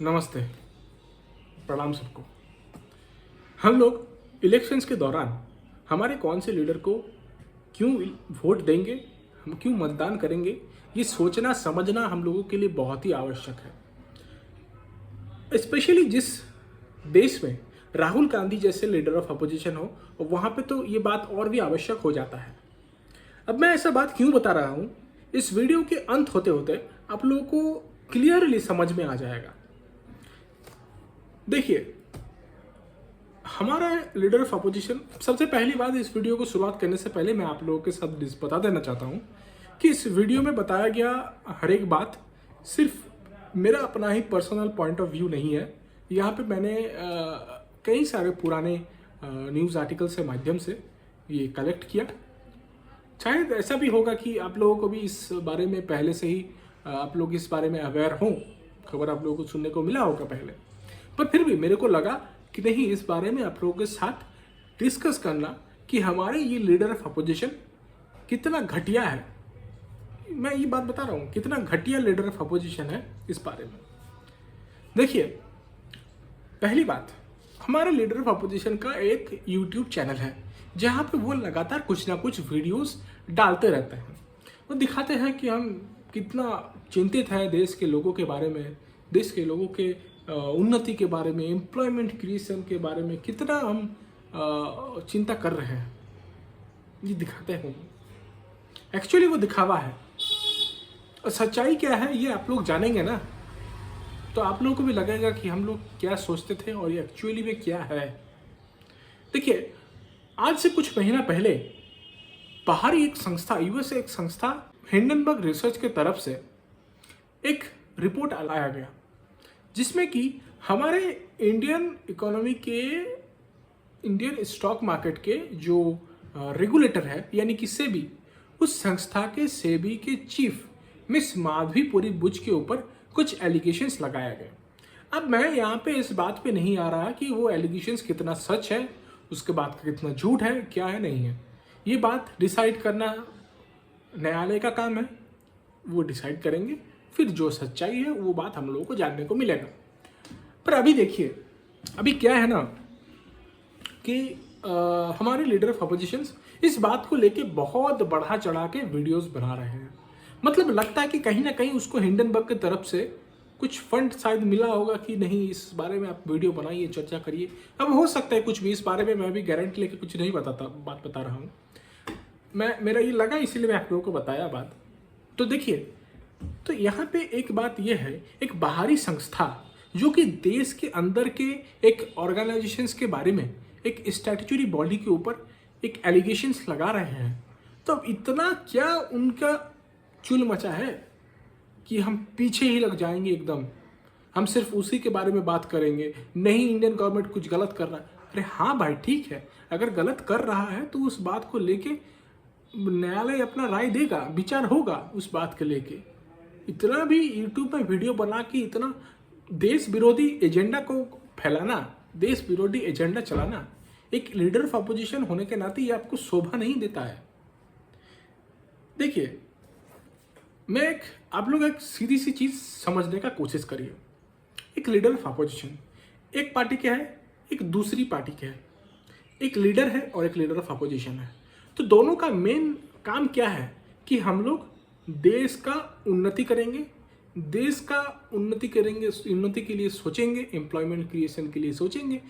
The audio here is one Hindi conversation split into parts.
नमस्ते, प्रणाम सबको। हम लोग इलेक्शंस के दौरान हमारे कौन से लीडर को क्यों वोट देंगे, हम क्यों मतदान करेंगे, ये सोचना समझना हम लोगों के लिए बहुत ही आवश्यक है। स्पेशली जिस देश में राहुल गांधी जैसे लीडर ऑफ अपोजिशन हो, वहाँ पे तो ये बात और भी आवश्यक हो जाता है। अब मैं ऐसा बात क्यों बता रहा हूँ, इस वीडियो के अंत होते होते आप लोगों को क्लियरली समझ में आ जाएगा। देखिए, हमारा लीडर ऑफ अपोजिशन, सबसे पहली बात इस वीडियो को शुरुआत करने से पहले मैं आप लोगों के साथ बता देना चाहता हूं कि इस वीडियो में बताया गया हर एक बात सिर्फ मेरा अपना ही पर्सनल पॉइंट ऑफ व्यू नहीं है। यहाँ पे मैंने कई सारे पुराने न्यूज़ आर्टिकल से माध्यम से ये कलेक्ट किया। शायद ऐसा भी होगा कि आप लोगों को भी इस बारे में पहले से ही आप लोग इस बारे में अवेयर हों, खबर आप लोगों को सुनने को मिला होगा पहले, पर फिर भी मेरे को लगा कि नहीं, इस बारे में आप लोगों के साथ डिस्कस करना कि हमारे ये लीडर ऑफ अपोजिशन कितना घटिया है। मैं ये बात बता रहा हूँ कितना घटिया लीडर ऑफ अपोजिशन है इस बारे में। देखिए, पहली बात, हमारे लीडर ऑफ अपोजिशन का एक यूट्यूब चैनल है जहाँ पे वो लगातार कुछ ना कुछ वीडियोस डालते रहते हैं। वो दिखाते हैं कि हम कितना चिंतित हैं देश के लोगों के बारे में, देश के लोगों के उन्नति के बारे में, एम्प्लॉयमेंट क्रिएशन के बारे में कितना हम चिंता कर रहे हैं, ये दिखाते हैं। एक्चुअली वो दिखावा है और सच्चाई क्या है ये आप लोग जानेंगे ना, तो आप लोगों को भी लगेगा कि हम लोग क्या सोचते थे और ये एक्चुअली में क्या है। देखिए, आज से कुछ महीना पहले बाहरी एक संस्था, यूएस एक संस्था हिंडनबर्ग रिसर्च के तरफ से एक रिपोर्ट लाया गया जिसमें कि हमारे इंडियन इकोनॉमी के, इंडियन स्टॉक मार्केट के जो रेगुलेटर है यानी कि सेबी, उस संस्था के सेबी के चीफ मिस माधवीपुरी बुच के ऊपर कुछ एलिगेशंस लगाया गया। अब मैं यहाँ पे इस बात पे नहीं आ रहा कि वो एलिगेशंस कितना सच है, उसके बाद कितना झूठ है, क्या है, नहीं है। ये बात डिसाइड करना न्यायालय का काम है, वो डिसाइड करेंगे, फिर जो सच्चाई है वो बात हम लोगों को जानने को मिलेगा। पर अभी देखिए, अभी क्या है ना कि हमारे लीडर ऑफ अपोजिशन इस बात को लेके बहुत बढ़ा चढ़ा के वीडियोस बना रहे हैं। मतलब लगता है कि कहीं ना कहीं उसको हिंडनबर्ग की तरफ से कुछ फंड शायद मिला होगा कि नहीं, इस बारे में आप वीडियो बनाइए, चर्चा करिए। अब हो सकता है कुछ भी, इस बारे में मैं भी गारंटी लेके कुछ नहीं बात बता रहा हूँ। मेरा ये लगा, इसीलिए मैं आप लोगों को बताया बात। तो देखिए, तो यहाँ पे एक बात यह है, एक बाहरी संस्था जो कि देश के अंदर के एक ऑर्गेनाइजेशंस के बारे में, एक स्टैट्यूटरी बॉडी के ऊपर एक एलिगेशंस लगा रहे हैं, तो अब इतना क्या उनका चुल मचा है कि हम पीछे ही लग जाएंगे एकदम, हम सिर्फ उसी के बारे में बात करेंगे, नहीं इंडियन गवर्नमेंट कुछ गलत कर रहा है। अरे हाँ भाई, ठीक है, अगर गलत कर रहा है तो उस बात को लेके न्यायालय अपना राय देगा, विचार होगा उस बात के लेके। इतना भी यूट्यूब में वीडियो बना के इतना देश विरोधी एजेंडा को फैलाना, देश विरोधी एजेंडा चलाना, एक लीडर ऑफ अपोजिशन होने के नाते ये आपको शोभा नहीं देता है। देखिए, आप लोग एक सीधी सी चीज समझने का कोशिश करिए। एक लीडर ऑफ अपोजिशन एक पार्टी के है, एक दूसरी पार्टी के है, एक लीडर है और एक लीडर ऑफ अपोजिशन है। तो दोनों का मेन काम क्या है कि हम लोग देश का उन्नति करेंगे, देश का उन्नति करेंगे, उन्नति के लिए सोचेंगे, एम्प्लॉयमेंट क्रिएशन के लिए सोचेंगे,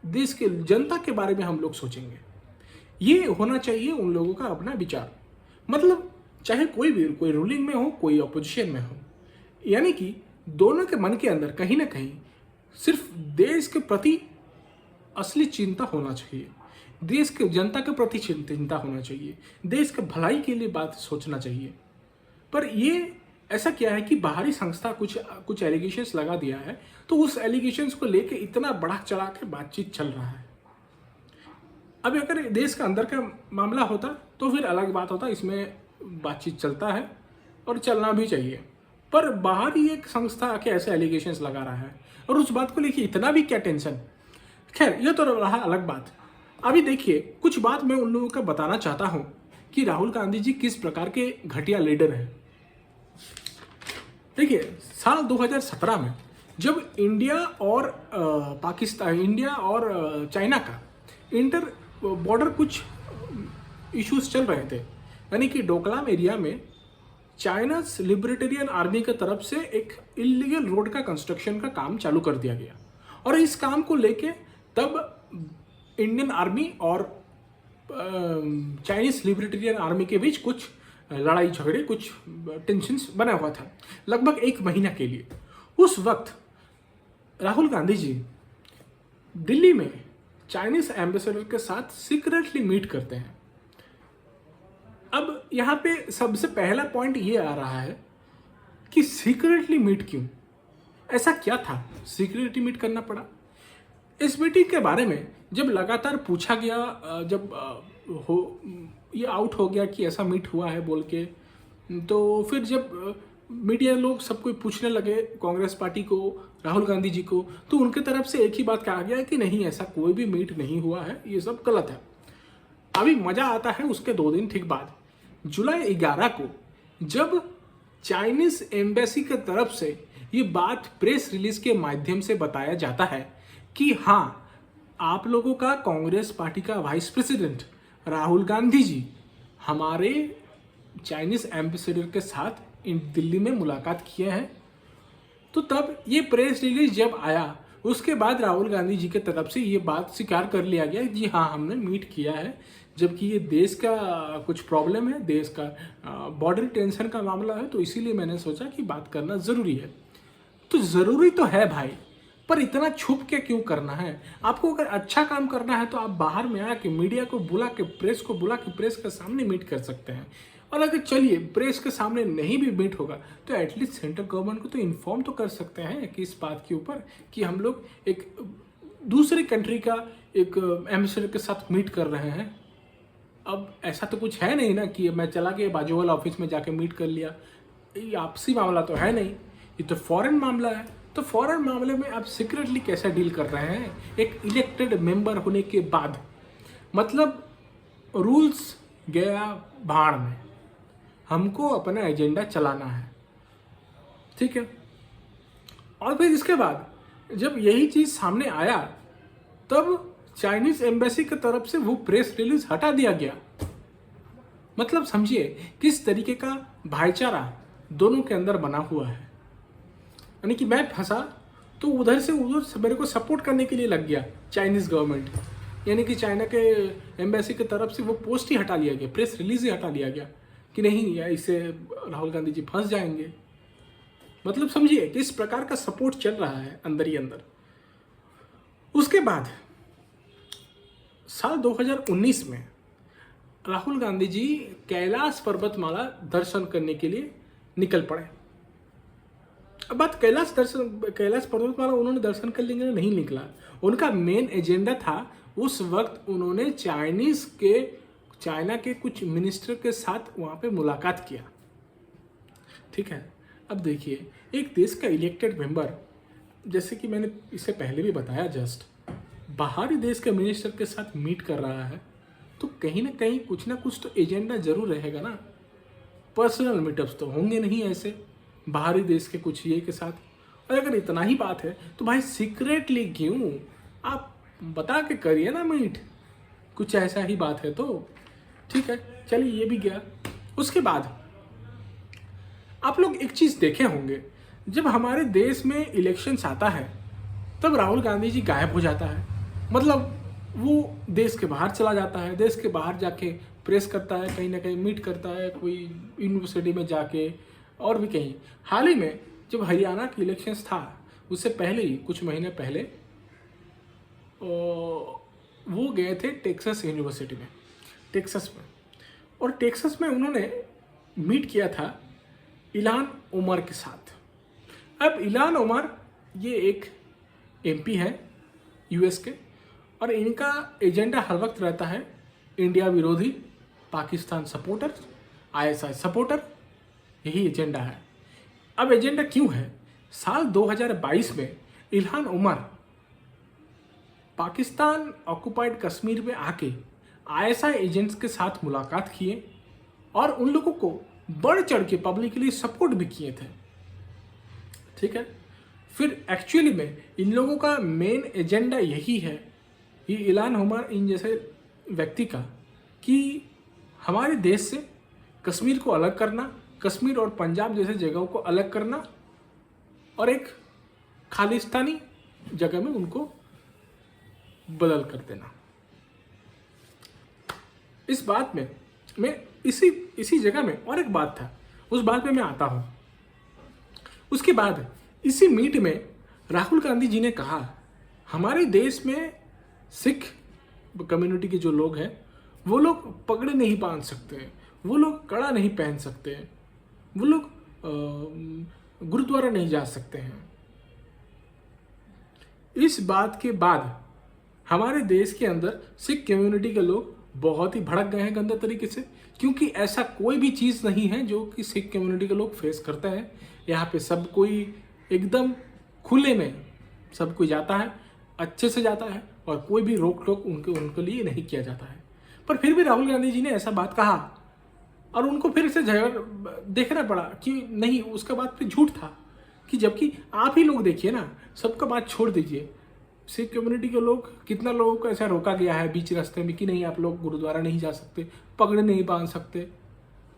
देश के जनता के बारे में हम लोग सोचेंगे। ये होना चाहिए उन लोगों का अपना विचार। मतलब चाहे कोई भी, कोई रूलिंग में हो, कोई अपोजिशन में हो, यानी कि दोनों के मन के अंदर कहीं ना कहीं सिर्फ देश के प्रति असली चिंता होना चाहिए, देश के जनता के प्रति चिंता होना चाहिए, देश के भलाई के लिए बात सोचना चाहिए। पर ये ऐसा क्या है कि बाहरी संस्था कुछ एलिगेशंस लगा दिया है, तो उस एलिगेशंस को लेके इतना बढ़ा चढ़ा के बातचीत चल रहा है। अब अगर देश का अंदर का मामला होता तो फिर अलग बात होता, इसमें बातचीत चलता है और चलना भी चाहिए। पर बाहरी एक संस्था आके ऐसे एलिगेशंस लगा रहा है और उस बात को लेके इतना भी क्या टेंशन। खैर, ये तो रहा अलग बात। अभी देखिए, कुछ बात मैं उन लोगों का बताना चाहता हूं कि राहुल गांधी जी किस प्रकार के घटिया लीडर हैं। देखिए, साल 2017 में जब इंडिया और पाकिस्तान, इंडिया और चाइना का इंटर बॉर्डर कुछ इश्यूज चल रहे थे, यानी कि डोकलाम एरिया में चाइना लिबरेटेरियन आर्मी की तरफ से एक इलीगल रोड का कंस्ट्रक्शन का काम चालू कर दिया गया। और इस काम को लेके तब इंडियन आर्मी और चाइनीज लिबरेटेरियन आर्मी के बीच कुछ लड़ाई झगड़े, कुछ टेंशन्स बना हुआ था लगभग 1 महीना के लिए। उस वक्त राहुल गांधी जी दिल्ली में चाइनीज एम्बेसडर के साथ सीक्रेटली मीट करते हैं। अब यहाँ पे सबसे पहला पॉइंट ये आ रहा है कि सीक्रेटली मीट क्यों, ऐसा क्या था सीक्रेटली मीट करना पड़ा। इस मीटिंग के बारे में जब लगातार पूछा गया, जब ये आउट हो गया कि ऐसा मीट हुआ है बोल के, तो फिर जब मीडिया लोग सब कोई पूछने लगे कांग्रेस पार्टी को, राहुल गांधी जी को, तो उनके तरफ से एक ही बात कहा गया कि नहीं, ऐसा कोई भी मीट नहीं हुआ है, ये सब गलत है। अभी मजा आता है उसके 2 दिन ठीक बाद, जुलाई 11 को जब चाइनीज एम्बेसी की तरफ से ये बात प्रेस रिलीज के माध्यम से बताया जाता है कि हाँ, आप लोगों का कांग्रेस पार्टी का वाइस प्रेसिडेंट राहुल गांधी जी हमारे चाइनीज एम्बेसडर के साथ दिल्ली में मुलाकात किए हैं। तो तब ये प्रेस रिलीज जब आया, उसके बाद राहुल गांधी जी के तरफ से ये बात स्वीकार कर लिया गया जी हाँ, हमने मीट किया है, जबकि ये देश का कुछ प्रॉब्लम है, देश का बॉर्डर टेंशन का मामला है, तो इसीलिए मैंने सोचा कि बात करना ज़रूरी है। तो ज़रूरी तो है भाई, पर इतना छुप के क्यों करना है? आपको अगर अच्छा काम करना है तो आप बाहर में आके मीडिया को बुला के, प्रेस को बुला के प्रेस के सामने मीट कर सकते हैं। और अगर चलिए प्रेस के सामने नहीं भी मीट होगा तो एटलीस्ट सेंट्रल गवर्नमेंट को तो इन्फॉर्म तो कर सकते हैं कि इस बात के ऊपर कि हम लोग एक दूसरी कंट्री का एक एम्बेसडर के साथ मीट कर रहे हैं। अब ऐसा तो कुछ है नहीं ना कि मैं चला के बाजू वाला ऑफिस में जाके मीट कर लिया, ये आपसी मामला तो है नहीं, ये तो फॉरेन मामला है। तो फॉरेन मामले में आप सीक्रेटली कैसे डील कर रहे हैं एक इलेक्टेड मेंबर होने के बाद? मतलब रूल्स गया भाड़ में, हमको अपना एजेंडा चलाना है, ठीक है। और फिर इसके बाद जब यही चीज़ सामने आया तब चाइनीज एम्बेसी की तरफ से वो प्रेस रिलीज हटा दिया गया। मतलब समझिए किस तरीके का भाईचारा दोनों के अंदर बना हुआ है। यानी कि मैं फंसा तो उधर से उधर मेरे को सपोर्ट करने के लिए लग गया चाइनीज गवर्नमेंट, यानी कि चाइना के एम्बेसी की तरफ से वो पोस्ट ही हटा लिया गया, प्रेस रिलीज ही हटा लिया गया कि नहीं या इससे राहुल गांधी जी फंस जाएंगे। मतलब समझिए किस प्रकार का सपोर्ट चल रहा है अंदर ही अंदर। उसके बाद साल 2019 में राहुल गांधी जी कैलाश पर्वतमाला दर्शन करने के लिए निकल पड़े। अब बात कैलाश पर्वतमाला उन्होंने दर्शन कर लेंगे नहीं निकला, उनका मेन एजेंडा था उस वक्त उन्होंने चाइना के कुछ मिनिस्टर के साथ वहाँ पे मुलाकात किया, ठीक है। अब देखिए एक देश का इलेक्टेड मेंबर, जैसे कि मैंने इससे पहले भी बताया जस्ट, बाहरी देश के मिनिस्टर के साथ मीट कर रहा है तो कहीं ना कहीं कुछ ना कुछ तो एजेंडा जरूर रहेगा ना। पर्सनल मीटअप्स तो होंगे नहीं ऐसे बाहरी देश के कुछ ये के साथ। और अगर इतना ही बात है तो भाई सीक्रेटली क्यों, आप बता के करिए ना मीट, कुछ ऐसा ही बात है तो ठीक है। चलिए ये भी गया। उसके बाद आप लोग एक चीज़ देखे होंगे, जब हमारे देश में इलेक्शंस आता है तब राहुल गांधी जी गायब हो जाता है। मतलब वो देश के बाहर चला जाता है, देश के बाहर जाके प्रेस करता है, कहीं ना कहीं मीट करता है, कोई यूनिवर्सिटी में जाके और भी कहीं। हाल ही में जब हरियाणा की इलेक्शंस था उससे पहले ही कुछ महीने पहले वो गए थे टेक्सास यूनिवर्सिटी में, टेक्सास में, और टेक्सास में उन्होंने मीट किया था इल्हान ओमर के साथ। अब इल्हान ओमर ये एक एमपी है यूएस के, और इनका एजेंडा हर वक्त रहता है इंडिया विरोधी, पाकिस्तान सपोर्टर, आईएसआई सपोर्टर, यही एजेंडा है। अब एजेंडा क्यों है? साल 2022 में इल्हान ओमर पाकिस्तान ऑक्युपाइड कश्मीर में आके आईएसआई एजेंट्स के साथ मुलाकात किए और उन लोगों को बढ़ चढ़ के पब्लिकली सपोर्ट भी किए थे, ठीक है। फिर एक्चुअली में इन लोगों का मेन एजेंडा यही है, ये इल्हान उमर इन जैसे व्यक्ति का, कि हमारे देश से कश्मीर को अलग करना, कश्मीर और पंजाब जैसे जगहों को अलग करना और एक खालिस्तानी जगह में उनको बदल कर देना। इस बात में मैं इसी जगह में और एक बात था, उस बात पे मैं आता हूँ। उसके बाद इसी मीट में राहुल गांधी जी ने कहा हमारे देश में सिख कम्युनिटी के जो लोग हैं वो लोग पगड़ी नहीं बांध सकते, वो लोग कड़ा नहीं पहन सकते, वो लोग गुरुद्वारा नहीं जा सकते हैं। इस बात के बाद हमारे देश के अंदर सिख कम्युनिटी के लोग बहुत ही भड़क गए हैं गंदे तरीके से, क्योंकि ऐसा कोई भी चीज़ नहीं है जो कि सिख कम्युनिटी के लोग फेस करते हैं। यहाँ पे सब कोई एकदम खुले में सब कोई जाता है, अच्छे से जाता है और कोई भी रोक टोक उनके लिए नहीं किया जाता है। पर फिर भी राहुल गांधी जी ने ऐसा बात कहा और उनको फिर से देखना पड़ा कि नहीं, उसका बात फिर झूठ था। कि जबकि आप ही लोग देखिए ना, सबका बात छोड़ दीजिए, सिख कम्युनिटी के लोग, कितना लोगों को ऐसा रोका गया है बीच रास्ते में कि नहीं आप लोग गुरुद्वारा नहीं जा सकते, पगड़ी नहीं बांध सकते,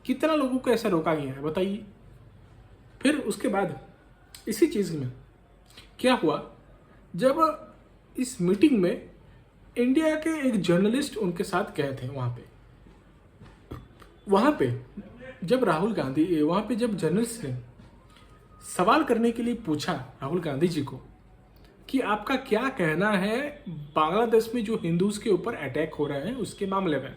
कितना लोगों को ऐसा रोका गया है बताइए। फिर उसके बाद इसी चीज़ में क्या हुआ, जब इस मीटिंग में इंडिया के एक जर्नलिस्ट उनके साथ गए थे वहाँ पे जब राहुल गांधी वहाँ पे जब जर्नलिस्ट ने सवाल करने के लिए पूछा राहुल गांधी जी को कि आपका क्या कहना है बांग्लादेश में जो हिंदूज के ऊपर अटैक हो रहे हैं उसके मामले में,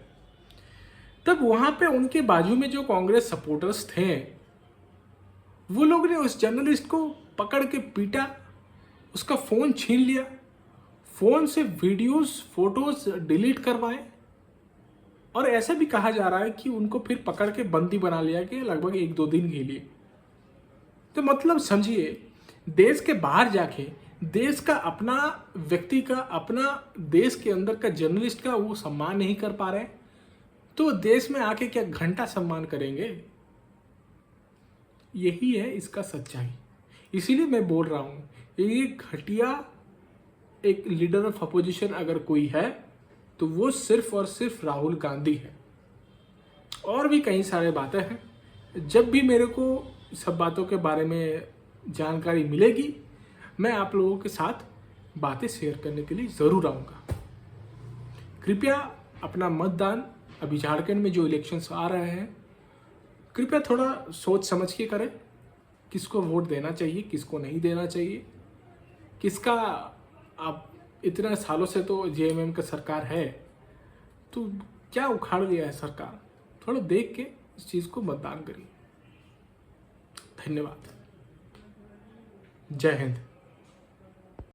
तब वहाँ पे उनके बाजू में जो कांग्रेस सपोर्टर्स थे वो लोग ने उस जर्नलिस्ट को पकड़ के पीटा, उसका फ़ोन छीन लिया, फ़ोन से वीडियोस फोटोज डिलीट करवाए और ऐसा भी कहा जा रहा है कि उनको फिर पकड़ के बंदी बना लिया गया लगभग 1-2 दिन के लिए। तो मतलब समझिए, देश के बाहर जाके देश का अपना व्यक्ति का, अपना देश के अंदर का जर्नलिस्ट का वो सम्मान नहीं कर पा रहे, तो देश में आके क्या घंटा सम्मान करेंगे? यही है इसका सच्चाई। इसीलिए मैं बोल रहा हूँ, ये घटिया एक लीडर ऑफ अपोजिशन अगर कोई है तो वो सिर्फ और सिर्फ राहुल गांधी है। और भी कई सारे बातें हैं, जब भी मेरे को सब बातों के बारे में जानकारी मिलेगी मैं आप लोगों के साथ बातें शेयर करने के लिए ज़रूर आऊँगा। कृपया अपना मतदान, अभी झारखंड में जो इलेक्शंस आ रहे हैं, कृपया थोड़ा सोच समझ के करें, किसको वोट देना चाहिए, किसको नहीं देना चाहिए, किसका। आप इतने सालों से तो जेएमएम का सरकार है, तो क्या उखाड़ लिया है सरकार, थोड़ा देख के इस चीज़ को मतदान करिए। धन्यवाद। जय हिंद।